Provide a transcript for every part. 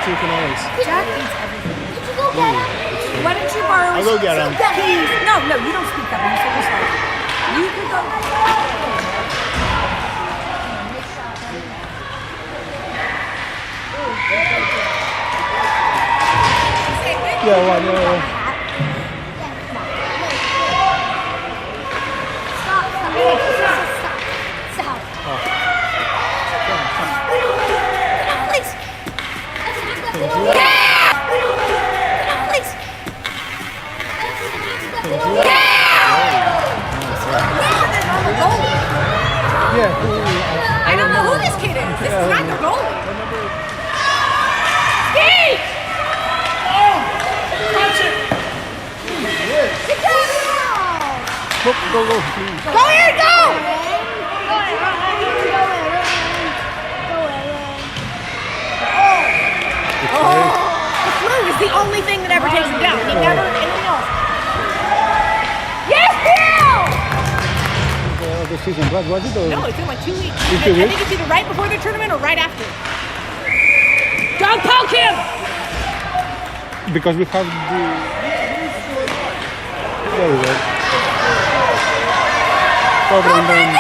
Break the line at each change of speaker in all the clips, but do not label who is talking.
you can always.
Jack eats everything. Did you go get him? Why don't you borrow
I'll go get him.
Please. No, you don't speak up. You say this way. You can go.
Yeah, well, yeah.
Stop. Please.
Yeah.
I don't know who this kid is. This is not the goalie. Steve!
Go.
Go here, go! The flu is the only thing that ever takes him down. He never, anything else. Yes, Bill!
The season, what was it?
No, it's in like 2 weeks.
In 2
I
weeks?
think it's either right before the tournament or right after. Don't poke him!
Because we have the... There we go.
Brendan!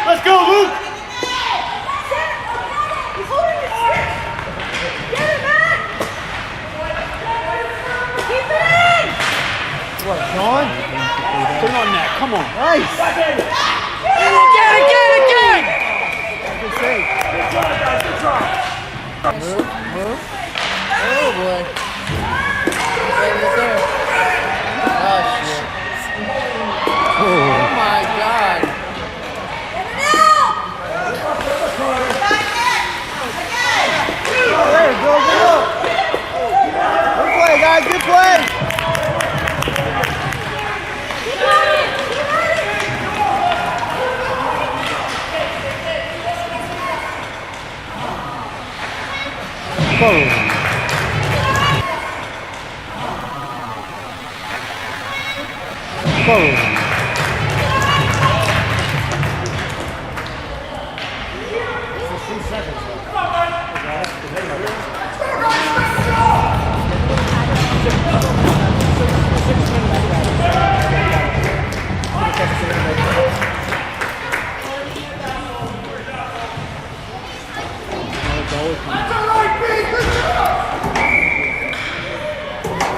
Let's go, Luke! What, Sean? Put it on that, come on. Nice! Get it! Good save. Good try, guys, good try. Move. Oh, boy. Right there. Oh, shit. Oh, my God. There, go. Good play, guys, good play. Goal